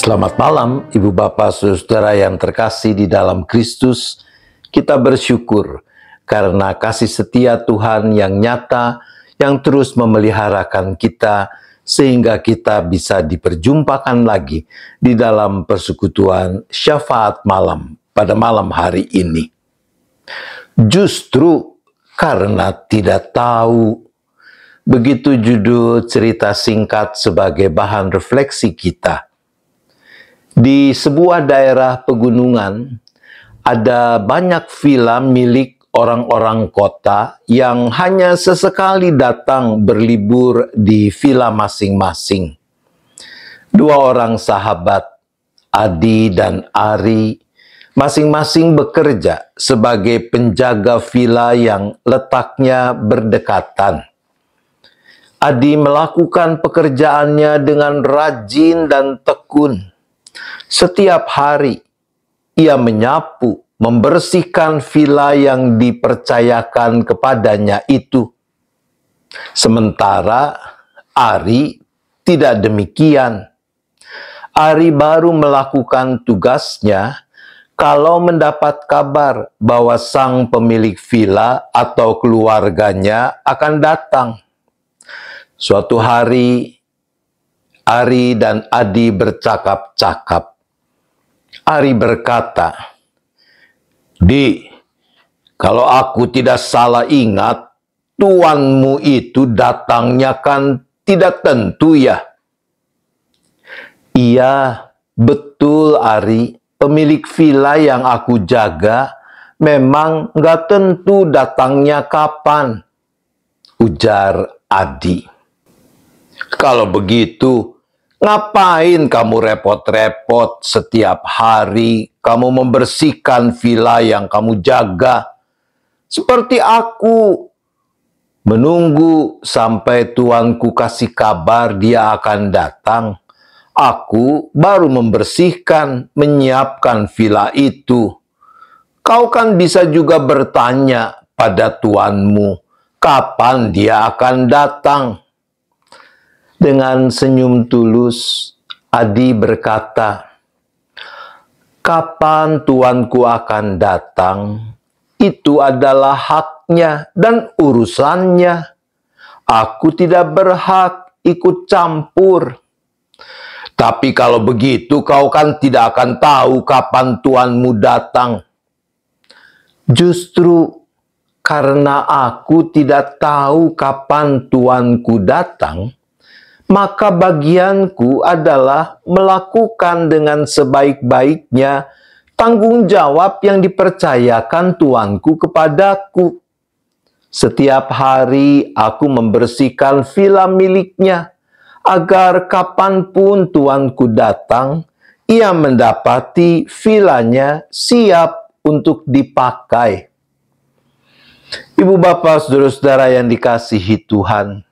Selamat malam, Ibu Bapak Saudara yang terkasih di dalam Kristus. Kita bersyukur karena kasih setia Tuhan yang nyata, yang terus memeliharakan kita, sehingga kita bisa diperjumpakan lagi di dalam persekutuan syafaat malam pada malam hari ini. Justru karena tidak tahu, begitu judul cerita singkat sebagai bahan refleksi kita. Di sebuah daerah pegunungan, ada banyak villa milik orang-orang kota yang hanya sesekali datang berlibur di villa masing-masing. Dua orang sahabat, Adi dan Ari, masing-masing bekerja sebagai penjaga villa yang letaknya berdekatan. Adi melakukan pekerjaannya dengan rajin dan tekun. Setiap hari, ia menyapu, membersihkan villa yang dipercayakan kepadanya itu. Sementara Ari tidak demikian. Ari baru melakukan tugasnya kalau mendapat kabar bahwa sang pemilik villa atau keluarganya akan datang. Suatu hari, Ari dan Adi bercakap-cakap. Ari berkata, "Di, kalau aku tidak salah ingat, tuanmu itu datangnya kan tidak tentu ya?" "Iya, betul Ari, pemilik villa yang aku jaga memang nggak tentu datangnya kapan," ujar Adi. "Kalau begitu, ngapain kamu repot-repot setiap hari kamu membersihkan villa yang kamu jaga? Seperti aku, menunggu sampai tuanku kasih kabar dia akan datang. Aku baru membersihkan, menyiapkan villa itu. Kau kan bisa juga bertanya pada tuanmu, kapan dia akan datang?" Dengan senyum tulus, Adi berkata, "Kapan tuanku akan datang, itu adalah haknya dan urusannya. Aku tidak berhak ikut campur. Tapi kalau begitu, kau kan tidak akan tahu kapan tuanmu datang." "Justru karena aku tidak tahu kapan tuanku datang, maka bagianku adalah melakukan dengan sebaik-baiknya tanggung jawab yang dipercayakan tuanku kepadaku. Setiap hari aku membersihkan villa miliknya, agar kapanpun tuanku datang, ia mendapati villanya siap untuk dipakai." Ibu bapak saudara-saudara yang dikasihi Tuhan,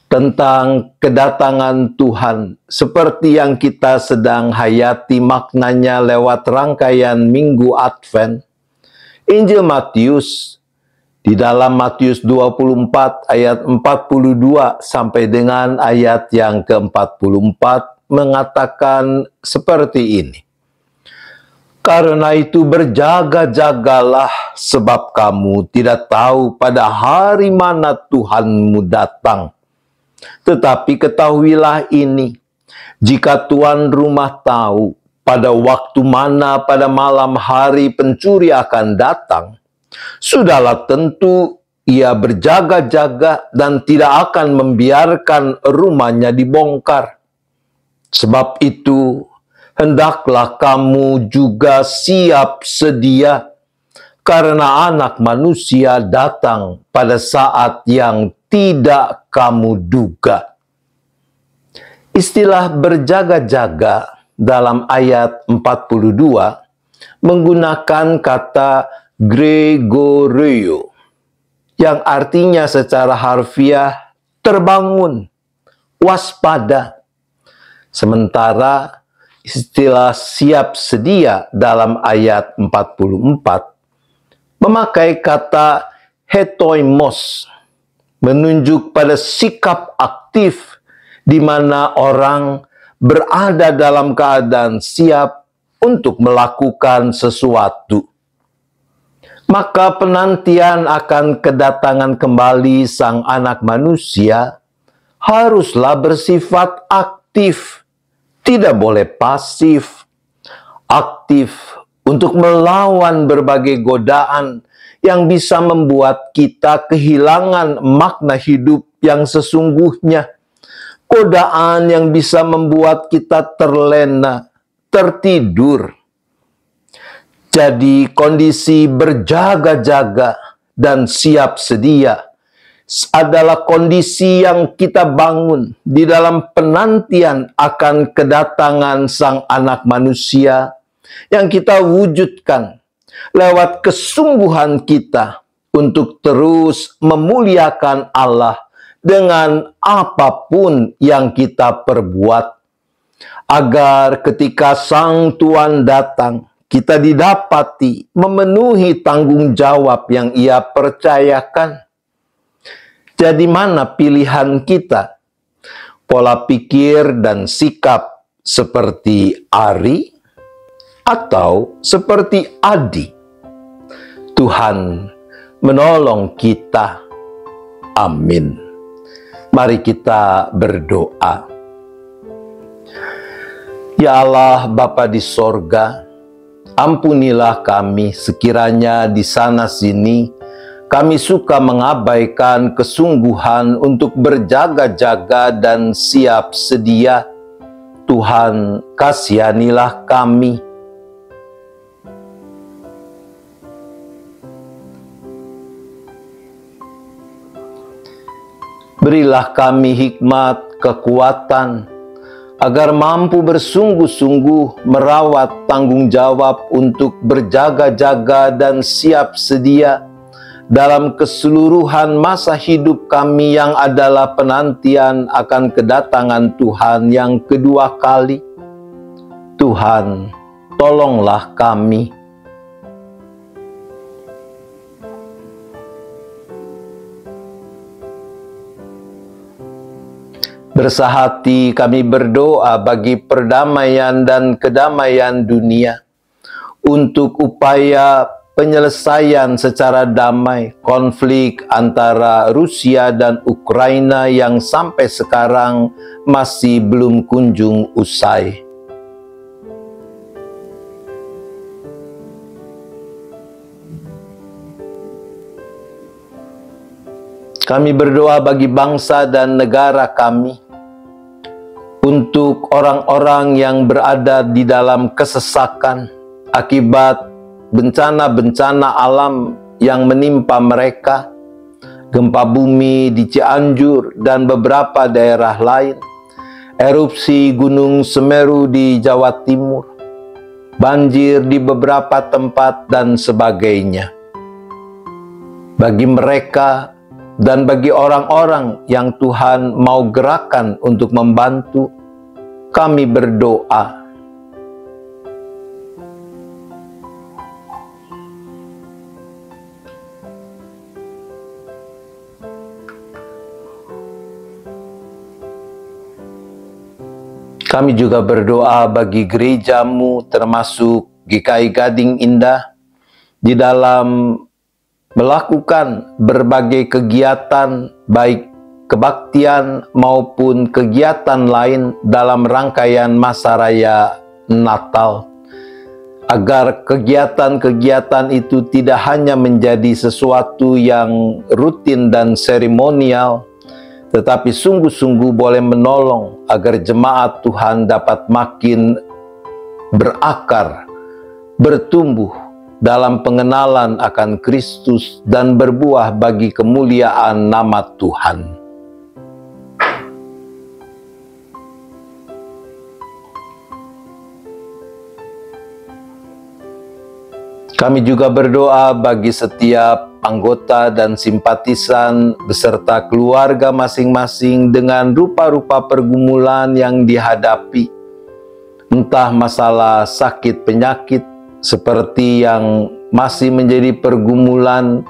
tentang kedatangan Tuhan seperti yang kita sedang hayati maknanya lewat rangkaian Minggu Advent, Injil Matius di dalam Matius 24 ayat 42 sampai dengan ayat yang ke-44 mengatakan seperti ini. "Karena itu berjaga-jagalah, sebab kamu tidak tahu pada hari mana Tuhanmu datang. Tetapi ketahuilah ini, jika tuan rumah tahu pada waktu mana pada malam hari pencuri akan datang, sudahlah tentu ia berjaga-jaga dan tidak akan membiarkan rumahnya dibongkar. Sebab itu, hendaklah kamu juga siap sedia, karena Anak Manusia datang pada saat yang tidak kamu duga." Istilah berjaga-jaga dalam ayat 42 menggunakan kata Gregoreo, yang artinya secara harfiah terbangun, waspada. Sementara istilah siap sedia dalam ayat 44 memakai kata hetoimos, menunjuk pada sikap aktif di mana orang berada dalam keadaan siap untuk melakukan sesuatu. Maka penantian akan kedatangan kembali Sang Anak Manusia haruslah bersifat aktif, tidak boleh pasif. Aktif untuk melawan berbagai godaan yang bisa membuat kita kehilangan makna hidup yang sesungguhnya. Godaan yang bisa membuat kita terlena, tertidur. Jadi kondisi berjaga-jaga dan siap sedia adalah kondisi yang kita bangun di dalam penantian akan kedatangan Sang Anak Manusia yang kita wujudkan lewat kesungguhan kita untuk terus memuliakan Allah dengan apapun yang kita perbuat, agar ketika Sang Tuhan datang, kita didapati memenuhi tanggung jawab yang Ia percayakan. Jadi mana pilihan kita? Pola pikir dan sikap seperti Ari atau seperti Adi? Tuhan menolong kita. Amin. Mari kita berdoa. Ya Allah, Bapa di sorga, ampunilah kami sekiranya di sana-sini kami suka mengabaikan kesungguhan untuk berjaga-jaga dan siap sedia. Tuhan, kasihanilah kami. Berilah kami hikmat, kekuatan, agar mampu bersungguh-sungguh merawat tanggung jawab untuk berjaga-jaga dan siap sedia dalam keseluruhan masa hidup kami yang adalah penantian akan kedatangan Tuhan yang kedua kali. Tuhan, tolonglah kami. Bersahati kami berdoa bagi perdamaian dan kedamaian dunia, untuk upaya penyelesaian secara damai konflik antara Rusia dan Ukraina yang sampai sekarang masih belum kunjung usai. Kami berdoa bagi bangsa dan negara kami, untuk orang-orang yang berada di dalam kesesakan akibat bencana-bencana alam yang menimpa mereka, gempa bumi di Cianjur dan beberapa daerah lain, erupsi Gunung Semeru di Jawa Timur, banjir di beberapa tempat dan sebagainya. Bagi mereka dan bagi orang-orang yang Tuhan mau gerakan untuk membantu, kami berdoa. Kami juga berdoa bagi gerejamu, termasuk GKI Gading Indah, di dalam melakukan berbagai kegiatan, baik kebaktian maupun kegiatan lain dalam rangkaian masa raya Natal, agar kegiatan-kegiatan itu tidak hanya menjadi sesuatu yang rutin dan seremonial, tetapi sungguh-sungguh boleh menolong agar jemaat Tuhan dapat makin berakar, bertumbuh dalam pengenalan akan Kristus dan berbuah bagi kemuliaan nama Tuhan. Kami juga berdoa bagi setiap anggota dan simpatisan beserta keluarga masing-masing dengan rupa-rupa pergumulan yang dihadapi, entah masalah sakit penyakit seperti yang masih menjadi pergumulan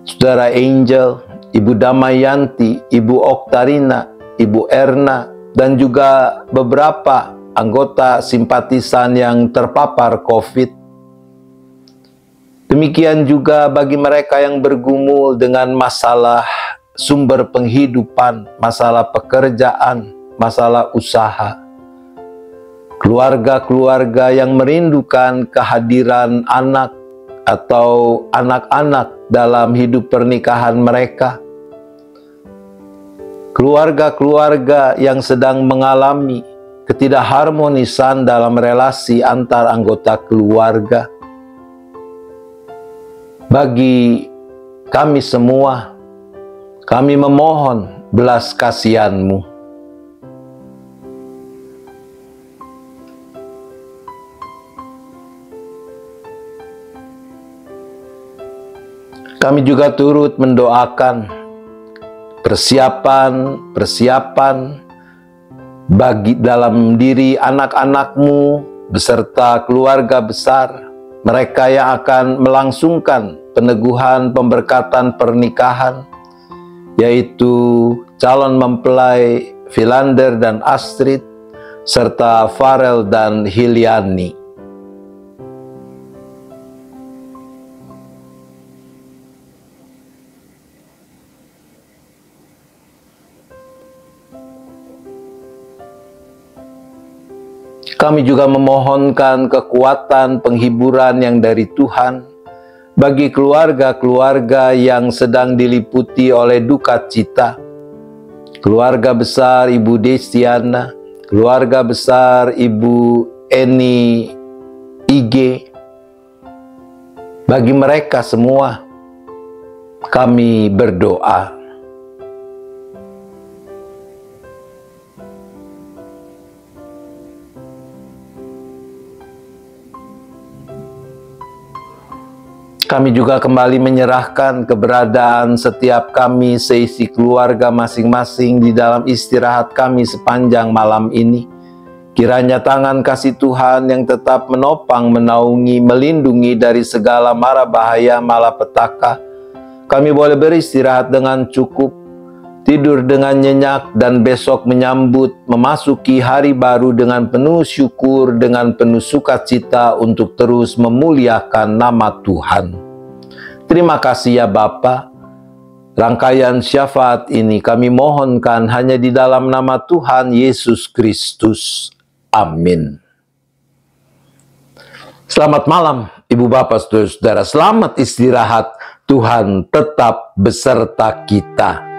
Saudara Angel, Ibu Damayanti, Ibu Oktarina, Ibu Erna, dan juga beberapa anggota simpatisan yang terpapar COVID. Demikian juga bagi mereka yang bergumul dengan masalah sumber penghidupan, masalah pekerjaan, masalah usaha. Keluarga-keluarga yang merindukan kehadiran anak atau anak-anak dalam hidup pernikahan mereka. Keluarga-keluarga yang sedang mengalami ketidakharmonisan dalam relasi antar anggota keluarga. Bagi kami semua, kami memohon belas kasihan-Mu. Kami juga turut mendoakan persiapan bagi dalam diri anak-anak-Mu beserta keluarga besar, mereka yang akan melangsungkan peneguhan pemberkatan pernikahan, yaitu calon mempelai Philander dan Astrid, serta Farel dan Hiliani. Kami juga memohonkan kekuatan penghiburan yang dari Tuhan bagi keluarga-keluarga yang sedang diliputi oleh duka cita. Keluarga besar Ibu Destiana, keluarga besar Ibu Eni IG. Bagi mereka semua, kami berdoa. Kami juga kembali menyerahkan keberadaan setiap kami seisi keluarga masing-masing di dalam istirahat kami sepanjang malam ini. Kiranya tangan kasih Tuhan yang tetap menopang, menaungi, melindungi dari segala mara bahaya malapetaka. Kami boleh beristirahat dengan cukup, tidur dengan nyenyak, dan besok menyambut memasuki hari baru dengan penuh syukur, dengan penuh sukacita untuk terus memuliakan nama Tuhan. Terima kasih ya Bapa. Rangkaian syafaat ini kami mohonkan hanya di dalam nama Tuhan Yesus Kristus. Amin. Selamat malam Ibu Bapak Saudara-saudara. Selamat istirahat. Tuhan tetap beserta kita.